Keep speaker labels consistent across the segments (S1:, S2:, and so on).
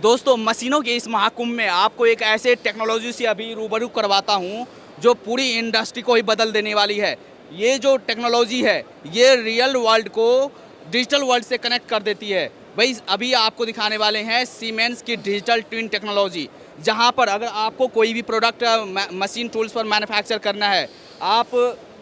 S1: दोस्तों मशीनों के इस महाकुंभ में आपको एक ऐसे टेक्नोलॉजी से अभी रूबरू करवाता हूँ जो पूरी इंडस्ट्री को ही बदल देने वाली है। ये जो टेक्नोलॉजी है ये रियल वर्ल्ड को डिजिटल वर्ल्ड से कनेक्ट कर देती है। भाई अभी आपको दिखाने वाले हैं सीमेंस की डिजिटल ट्विन टेक्नोलॉजी, जहाँ पर अगर आपको कोई भी प्रोडक्ट मशीन टूल्स पर मैन्युफैक्चर करना है, आप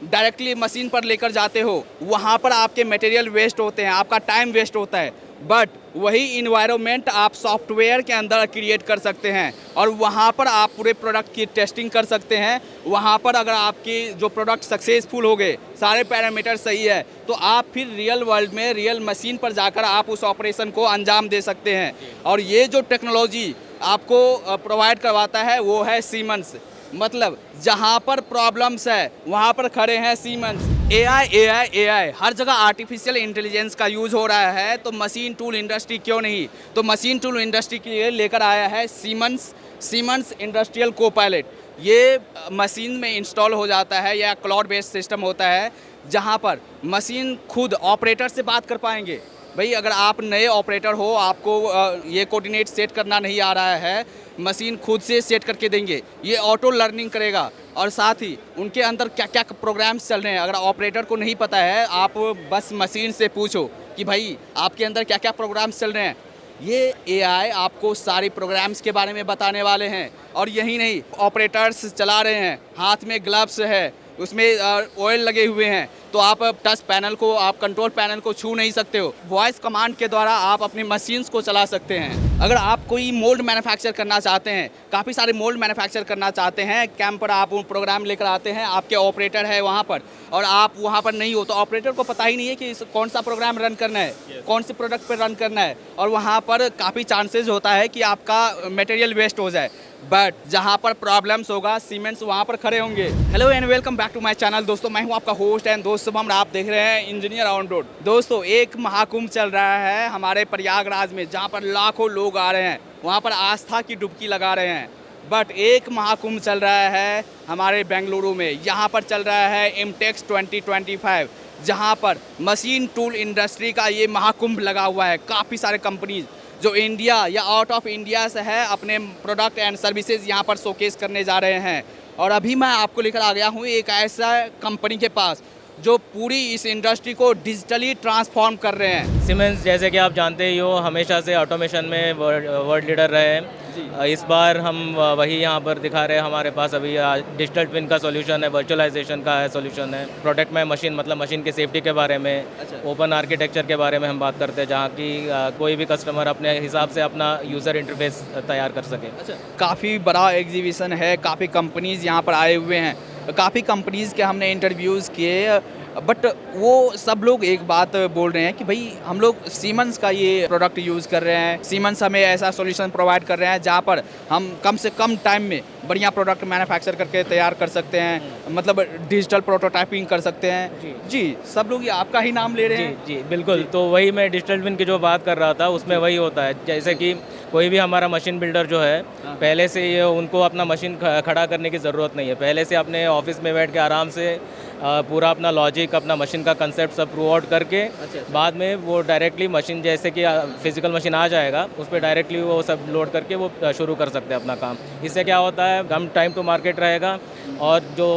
S1: डायरेक्टली मशीन पर लेकर जाते हो, वहाँ पर आपके मटेरियल वेस्ट होते हैं, आपका टाइम वेस्ट होता है। बट वही इन्वायरमेंट आप सॉफ्टवेयर के अंदर क्रिएट कर सकते हैं और वहाँ पर आप पूरे प्रोडक्ट की टेस्टिंग कर सकते हैं। वहाँ पर अगर आपकी जो प्रोडक्ट सक्सेसफुल हो गए, सारे पैरामीटर सही है, तो आप फिर रियल वर्ल्ड में रियल मशीन पर जाकर आप उस ऑपरेशन को अंजाम दे सकते हैं। और ये जो टेक्नोलॉजी आपको प्रोवाइड करवाता है वो है सीमेंस। मतलब जहाँ पर प्रॉब्लम्स है वहाँ पर खड़े हैं सीमेंस। एआई हर जगह आर्टिफिशियल इंटेलिजेंस का यूज़ हो रहा है, तो मशीन टूल इंडस्ट्री क्यों नहीं। तो मशीन टूल इंडस्ट्री के लिए लेकर आया है सीमेंस इंडस्ट्रियल कोपायलट। ये मशीन में इंस्टॉल हो जाता है या क्लाउड बेस्ड सिस्टम होता है, जहाँ पर मशीन खुद ऑपरेटर से बात कर पाएंगे। भाई अगर आप नए ऑपरेटर हो, आपको ये कोऑर्डिनेट सेट करना नहीं आ रहा है, मशीन खुद से सेट करके देंगे। ये ऑटो लर्निंग करेगा और साथ ही उनके अंदर क्या क्या प्रोग्राम्स चल रहे हैं, अगर ऑपरेटर को नहीं पता है, आप बस मशीन से पूछो कि भाई आपके अंदर क्या क्या प्रोग्राम्स चल रहे हैं। ये एआई आपको सारे प्रोग्राम्स के बारे में बताने वाले हैं। और यही नहीं, ऑपरेटर्स चला रहे हैं, हाथ में ग्लव्स है, उसमें ऑयल लगे हुए हैं, तो आप टच पैनल को, आप कंट्रोल पैनल को छू नहीं सकते हो। वॉइस कमांड के द्वारा आप अपनी मशीन्स को चला सकते हैं। अगर आप कोई मोल्ड मैन्युफैक्चर करना चाहते हैं, काफ़ी सारे मोल्ड मैन्युफैक्चर करना चाहते हैं, कैंप पर आप वो प्रोग्राम लेकर आते हैं, आपके ऑपरेटर है वहाँ पर और आप वहाँ पर नहीं हो, तो ऑपरेटर को पता ही नहीं है कि कौन सा प्रोग्राम रन करना है, कौन से प्रोडक्ट पर रन करना है, और वहाँ पर काफ़ी चांसेस होता है कि आपका मटेरियल वेस्ट हो जाए। बट जहाँ पर प्रॉब्लम्स होगा, सीमेंस वहाँ पर खड़े होंगे। Hello and welcome back to my channel. दोस्तों मैं हूँ आपका होस्ट एंड दोस्त शुभम, आप देख रहे हैं इंजीनियर ऑन रोड। दोस्तों एक महाकुंभ चल रहा है हमारे प्रयागराज में, जहाँ पर लाखों लोग आ रहे हैं, वहाँ पर आस्था की डुबकी लगा रहे हैं। बट एक महाकुंभ चल रहा है हमारे बेंगलुरु में, यहाँ पर चल रहा है इमटेक्स 2025, जहाँ पर मशीन टूल इंडस्ट्री का ये महाकुंभ लगा हुआ है। काफ़ी सारे कंपनीज जो इंडिया या आउट ऑफ इंडिया से है अपने प्रोडक्ट एंड सर्विसेज यहाँ पर शोकेस करने जा रहे हैं। और अभी मैं आपको लेकर आ गया हूँ एक ऐसा कंपनी के पास जो पूरी इस इंडस्ट्री को डिजिटली ट्रांसफॉर्म कर रहे हैं।
S2: सीमेंस जैसे कि आप जानते ही हो, हमेशा से ऑटोमेशन में वर्ल्ड लीडर रहे हैं। इस बार हम वही यहाँ पर दिखा रहे हैं। हमारे पास अभी डिजिटल ट्विन का सॉल्यूशन है, वर्चुअलाइजेशन का है सॉल्यूशन है, प्रोडक्ट में मशीन मतलब मशीन की सेफ्टी के बारे में, ओपन आर्किटेक्चर के बारे में हम बात करते हैं, जहाँ की कोई भी कस्टमर अपने हिसाब से अपना यूज़र इंटरफेस तैयार कर सके।
S1: काफ़ी बड़ा एग्जीबिशन है, काफ़ी कंपनीज़ यहाँ पर आए हुए हैं, काफ़ी कंपनीज़ के हमने इंटरव्यूज़ किए, बट वो सब लोग एक बात बोल रहे हैं कि भाई हम लोग सीमेंस का ये प्रोडक्ट यूज़ कर रहे हैं, सीमेंस हमें ऐसा सॉल्यूशन प्रोवाइड कर रहे हैं जहाँ पर हम कम से कम टाइम में बढ़िया प्रोडक्ट मैन्युफैक्चर करके तैयार कर सकते हैं, मतलब डिजिटल प्रोटोटाइपिंग कर सकते हैं। जी सब लोग ये आपका ही नाम ले रहे हैं।
S2: जी बिल्कुल। तो वही मैं डिजिटल ट्विन की जो बात कर रहा था उसमें वही होता है। जैसे कि कोई भी हमारा मशीन बिल्डर जो है, पहले से ये उनको अपना मशीन खड़ा करने की ज़रूरत नहीं है। पहले से अपने ऑफिस में बैठ के आराम से पूरा अपना लॉजिक, अपना मशीन का कंसेप्ट सब प्रूव आउट करके बाद में वो डायरेक्टली मशीन, जैसे कि फिजिकल मशीन आ जाएगा, उस पर डायरेक्टली वो सब लोड करके वो शुरू कर सकते हैं अपना काम। इससे क्या होता है, कम टाइम टू मार्केट रहेगा और जो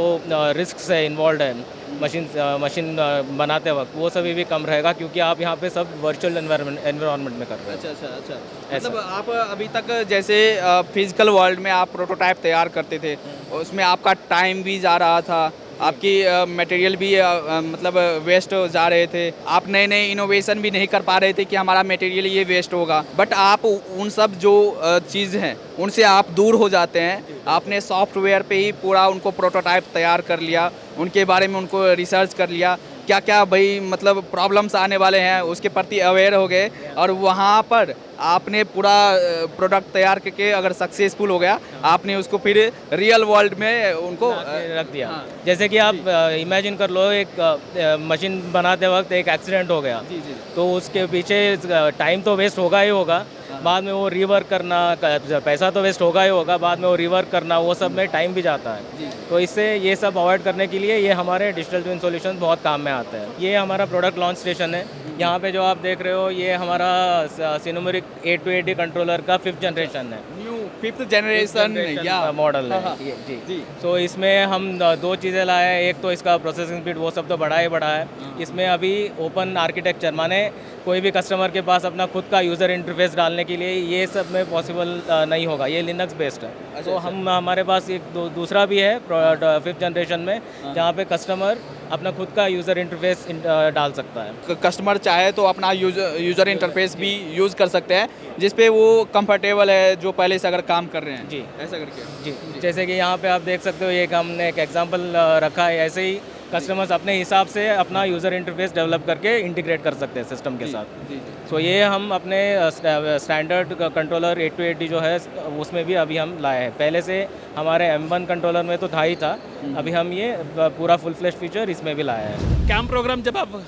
S2: रिस्क है इन्वॉल्व है मशीन बनाते वक्त, वो सभी भी कम रहेगा, क्योंकि आप यहाँ पे सब वर्चुअल एनवायरनमेंट में कर रहे हैं।
S1: अच्छा। मतलब आप अभी तक जैसे फिजिकल वर्ल्ड में आप प्रोटोटाइप तैयार करते थे, उसमें आपका टाइम भी जा रहा था, आपकी मटेरियल भी मतलब वेस्ट जा रहे थे, आप नए नए इनोवेशन भी नहीं कर पा रहे थे कि हमारा मटेरियल ये वेस्ट होगा। बट आप उन सब जो चीज़ हैं उनसे आप दूर हो जाते हैं। आपने सॉफ्टवेयर पे ही पूरा उनको प्रोटोटाइप तैयार कर लिया, उनके बारे में उनको रिसर्च कर लिया, क्या क्या भाई मतलब प्रॉब्लम्स आने वाले हैं उसके प्रति अवेयर हो गए, और वहाँ पर आपने पूरा प्रोडक्ट तैयार करके अगर सक्सेसफुल हो गया, आपने उसको फिर रियल वर्ल्ड में उनको
S2: रख दिया। जैसे कि आप इमेजिन कर लो, एक मशीन बनाते वक्त एक एक्सीडेंट हो गया, तो उसके पीछे टाइम तो वेस्ट होगा ही होगा, बाद में वो रिवर्क करना, पैसा तो वेस्ट होगा ही होगा, बाद में वो रिवर्क करना, वो सब में टाइम भी जाता है। तो इससे ये सब अवॉइड करने के लिए ये हमारे डिजिटल ट्विन सॉल्यूशन बहुत काम में आता है। ये हमारा प्रोडक्ट लॉन्च स्टेशन है, यहाँ पे जो आप देख रहे हो ये हमारा सिनुमेरिक 880 कंट्रोलर का 5th जनरेशन है,
S1: न्यू 5th जनरेशन या
S2: मॉडल
S1: हाँ,
S2: है
S1: हाँ।
S2: ये जी।
S1: जी।
S2: तो इसमें हम दो चीज़ें लाए हैं, एक तो इसका प्रोसेसिंग स्पीड वो सब तो बढ़ा ही बढ़ा है। इसमें अभी ओपन आर्किटेक्चर माने कोई भी कस्टमर के पास अपना खुद का यूज़र इंटरफेस डालने के लिए ये सब में पॉसिबल नहीं होगा, ये लिनक्स बेस्ड है। तो हम हमारे पास एक दूसरा भी है 5th जनरेशन में, जहाँ पे कस्टमर अपना खुद का यूज़र इंटरफेस डाल सकता है।
S1: कस्टमर चाहे तो अपना यूजर इंटरफेस भी यूज कर सकते हैं जिस पे वो कंफर्टेबल है, जो पहले से अगर काम कर रहे हैं
S2: जी।
S1: ऐसा करके।
S2: जी, जैसे कि यहाँ पे आप देख सकते हो, एक हमने एक एग्जांपल रखा है, ऐसे ही कस्टमर्स अपने हिसाब से अपना यूज़र इंटरफेस डेवलप करके इंटीग्रेट कर सकते हैं सिस्टम के साथ।
S1: जी
S2: सो ये हम अपने स्टैंडर्ड कंट्रोलर 880 जो है उसमें भी अभी हम लाए हैं। पहले से हमारे M1 कंट्रोलर में तो था ही था, अभी हम ये पूरा फुल फ्लैश फीचर इसमें भी लाए हैं।
S3: कैम प्रोग्राम जब आप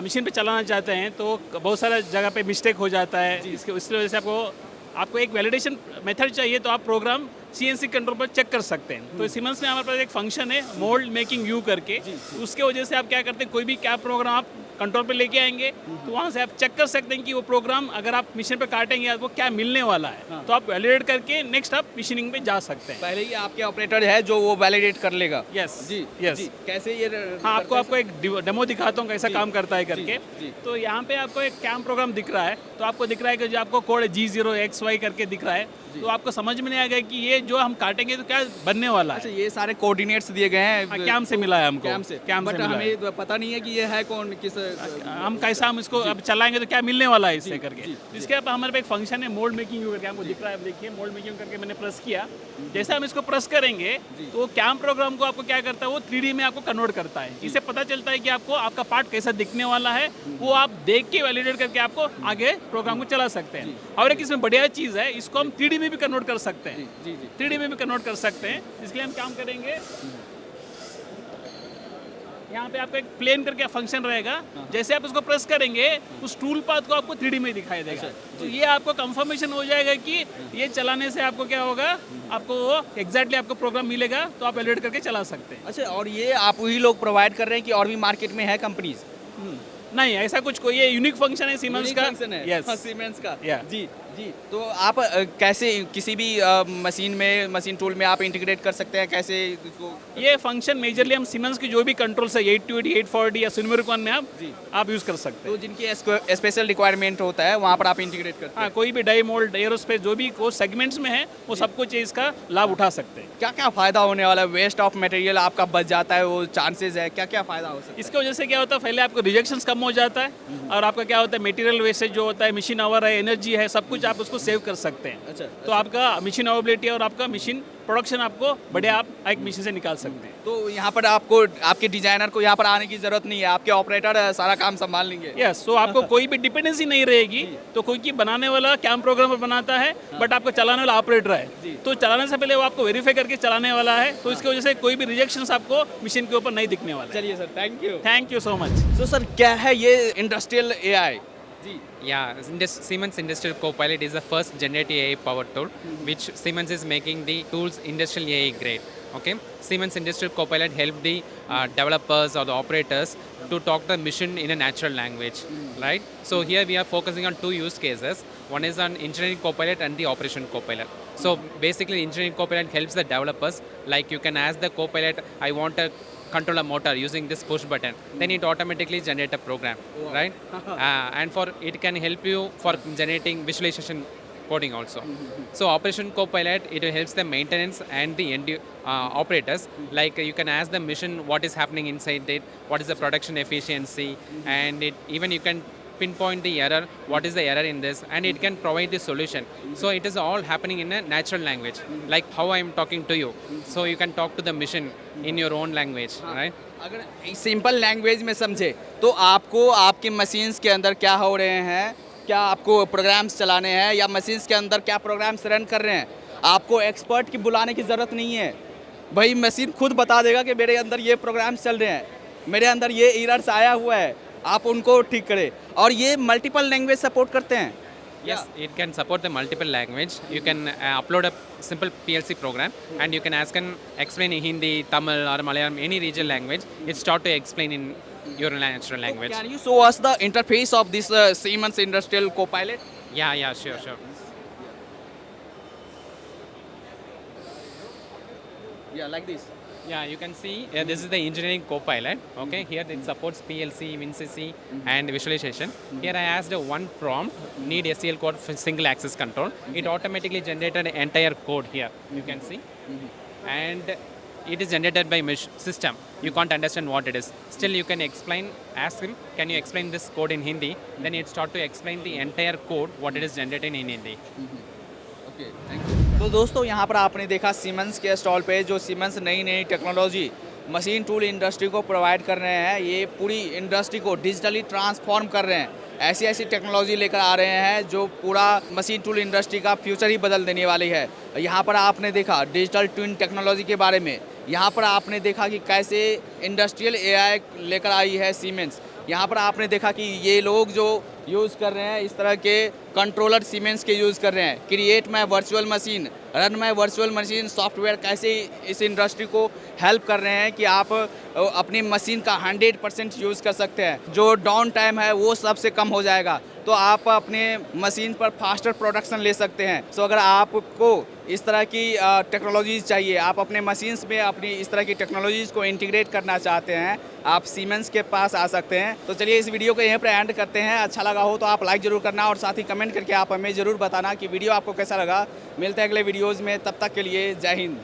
S3: मशीन पे चलाना चाहते हैं तो बहुत सारा जगह पे मिस्टेक हो जाता है, इसकी वजह से आपको एक वैलिडेशन मेथड चाहिए, तो आप प्रोग्राम CNC कंट्रोल पर चेक कर सकते हैं। तो सीमेंस में हमारे पास एक फंक्शन है मोल्ड मेकिंग व्यू करके, उसके वजह से आप क्या करते हैं, कोई भी कैप प्रोग्राम आप कंट्रोल पे लेके आएंगे तो वहाँ से आप चेक कर सकते हैं कि वो प्रोग्राम अगर आप मशीन पे काटेंगे आपको क्या मिलने वाला है। तो आप वैलिडेट करके नेक्स्ट आप मशीनिंग पे जा सकते हैं।
S1: पहले ही आपके ऑपरेटर है जो वो वैलिडेट कर लेगा।
S3: यस
S1: जी
S3: यस
S1: जी। कैसे ये
S3: हाँ, आपको एक डेमो दिखाता हूँ कैसा काम करता है करके।
S1: जी।
S3: तो यहाँ पे आपको एक कैम प्रोग्राम दिख रहा है, तो आपको दिख रहा है कि जो आपको कोड G0XY करके दिख रहा है, तो आपको समझ में नहीं आएगा कि ये जो हम काटेंगे तो क्या बनने वाला
S1: अच्छा,
S3: है।
S1: ये सारे कोऑर्डिनेट्स दिए गए हैं
S3: कैम से मिला है हमको,
S1: कैम से
S3: कैम से
S1: बट
S3: मिला है।
S1: हमें पता नहीं है कि ये है कौन किस
S3: हम कैसा हम इसको अब चलाएंगे तो क्या मिलने वाला है इससे करके।
S1: जी,
S3: इसके अब हमारे पे एक फंक्शन है मोल्ड मेकिंग करके, आपको दिख रहा है, आप देखिए मोल्ड मेकिंग करके मैंने प्रेस किया। जैसे हम इसको प्रेस करेंगे तो वो कैम प्रोग्राम को आपको क्या करता है, वो 3D में आपको कन्वर्ट करता है। इससे पता चलता है कि आपको आपका पार्ट कैसा दिखने वाला है, वो आप देख के वैलिडेट करके आपको आगे प्रोग्राम को चला सकते हैं। और एक इसमें बढ़िया चीज़ है, इसको हम 3D में भी कन्वर्ट कर सकते हैं।
S1: जी जी
S3: 3D में भी कन्वर्ट कर सकते हैं। इसके लिए हम काम करेंगे, यहाँ पे आपका एक प्लेन करके फंक्शन रहेगा, जैसे आप उसको प्रेस करेंगे उस टूल पाथ को आपको 3D में दिखाई देगा। तो ये आपको कंफर्मेशन हो जाएगा कि ये चलाने से आपको क्या होगा, आपको वो एग्जैक्टली आपको प्रोग्राम मिलेगा, तो आप वैलिडेट करके चला सकते हैं।
S1: अच्छा, और ये आप वही लोग प्रोवाइड कर रहे हैं कि और भी मार्केट में है कंपनीज?
S3: नहीं, ऐसा कुछ कोई, ये यूनिक फंक्शन है सीमेंस का।
S1: यस, सीमेंस का।
S3: Yeah.
S1: जी जी। तो आप कैसे किसी भी मशीन टूल में आप इंटीग्रेट कर सकते हैं, कैसे इसको?
S3: ये फंक्शन मेजरली हम सीमेंस की जो भी कंट्रोल्स है 820, 840 या सिनुमेरिक वन में आप यूज़ कर सकते हैं।
S1: तो जिनकी स्पेशल रिक्वायरमेंट होता है वहाँ पर आप इंटीग्रेट करते हैं?
S3: हाँ, कोई भी डाई मोल्ड, एरोस्पेस जो भी वो सेगमेंट्स में है वो सब कुछ इसका लाभ उठा सकते हैं।
S1: क्या क्या फ़ायदा होने वाला है? वेस्ट ऑफ मटेरियल आपका बच जाता है, वो चांसेस है, क्या क्या फ़ायदा हो सकता है?
S3: इसकी वजह से क्या होता है, पहले आपको रिजेक्शंस कम हो जाता है, और आपका क्या होता है, मटेरियल वेस्टेज जो होता है, मशीन आवर है, एनर्जी है, सब कुछ आप उसको सेव कर सकते हैं।
S1: अच्छा,
S3: तो आपका मशीन अवेलेबिलिटी और आपका मशीन प्रोडक्शन आपको बढ़िया आप एक मशीन से निकाल सकते हैं।
S1: तो यहाँ पर आपको आपके डिजाइनर को यहाँ पर आने की ज़रूरत नहीं है, आपके ऑपरेटर सारा काम संभाल लेंगे।
S3: यस, तो आपको कोई भी डिपेंडेंसी नहीं रहेगी। तो कोई की बनाने वाला कैम प्रोग्रामर बनाता है, बट आपको चलाने वाला ऑपरेटर है, तो चलाने से पहले वो आपको वेरीफाई करके चलाने वाला है, तो इसकी वजह से कोई भी रिजेक्शंस आपको मशीन के ऊपर नहीं दिखने वाला है।
S1: चलिए sir,
S3: thank you so much.
S1: तो सर क्या है ये industrial AI? Ji
S4: Yeah, Siemens Industrial Copilot is the first generative AI powered tool, which Siemens is making the tools industrial AI grade. Okay, Siemens Industrial Copilot help the developers or the operators to talk the machine in a natural language, right? So here we are focusing on two use cases. One is on engineering copilot and the operation copilot. So basically, engineering copilot helps the developers. Like you can ask the copilot, I want a control a motor using this push button, then it automatically generate a program, right? And for it can help you for generating visualization coding also. So operation copilot, it helps the maintenance and the end operators. Like you can ask the mission what is happening inside it, what is the production efficiency, and it even you can pinpoint the error, what is the error in this, and it can provide the solution. So it is all happening in a natural language, like how I am talking to you. So you can talk to the machine in your own language, right?
S1: अगर simple language में समझे तो आपको आपके machines के अंदर क्या हो रहे हैं, क्या आपको प्रोग्राम्स चलाने हैं या मशीन्स के अंदर क्या प्रोग्राम्स रन कर रहे हैं, आपको एक्सपर्ट की बुलाने की ज़रूरत नहीं है। भाई मशीन खुद बता देगा कि मेरे अंदर ये प्रोग्राम्स चल रहे हैं, मेरे अंदर ये एरर्स आया हुआ है, आप उनको ठीक करें। और ये मल्टीपल लैंग्वेज सपोर्ट करते हैं।
S4: Yes, it can support the multiple language. You can upload a simple PLC program and you can ask and explain in Hindi, Tamil or Malayalam, any regional language. It start to explain in your natural language.
S1: Can you show us the interface of this Siemens Industrial Copilot?
S4: Yeah, sure.
S1: Yeah, like this.
S4: Yeah, you can see this is the engineering copilot. Okay, here it supports PLC, WinCC, and visualization. Here I asked one prompt, need SCL code for single access control. It automatically generated the entire code here. You can see, and it is generated by system. You can't understand what it is. Still, you can explain. Ask him, can you explain this code in Hindi? Then it start to explain the entire code, what it is generated in Hindi.
S1: तो दोस्तों यहाँ पर आपने देखा siemens के stall पे जो siemens नई टेक्नोलॉजी मशीन टूल इंडस्ट्री को प्रोवाइड कर रहे हैं, ये पूरी इंडस्ट्री को डिजिटली ट्रांसफॉर्म कर रहे हैं। ऐसी टेक्नोलॉजी लेकर आ रहे हैं जो पूरा मशीन टूल इंडस्ट्री का फ्यूचर ही बदल देने वाली है। यहाँ पर आपने देखा डिजिटल ट्विन टेक्नोलॉजी के बारे में, यहाँ पर आपने देखा कि कैसे इंडस्ट्रियल एआई लेकर आई है सीमेंस। यहाँ पर आपने देखा कि ये लोग जो यूज़ कर रहे हैं इस तरह के कंट्रोलर सीमेंस के यूज़ कर रहे हैं। Create my virtual machine, run my virtual machine software कैसे इस इंडस्ट्री को हेल्प कर रहे हैं कि आप अपनी मशीन का 100% यूज़ कर सकते हैं। जो डाउन टाइम है वो सबसे कम हो जाएगा, तो आप अपने मशीन पर फास्टर प्रोडक्शन ले सकते हैं। सो अगर आपको इस तरह की टेक्नोलॉजीज़ चाहिए, आप अपने मशीन्स में अपनी इस तरह की टेक्नोलॉजीज़ को इंटीग्रेट करना चाहते हैं, आप सीमेंस के पास आ सकते हैं। तो चलिए इस वीडियो को यहीं पर एंड करते हैं। अच्छा लगा हो तो आप लाइक ज़रूर करना और साथ ही कमेंट करके आप हमें ज़रूर बताना कि वीडियो आपको कैसा लगा। मिलते हैं अगले वीडियोज़ में, तब तक के लिए जय हिंद।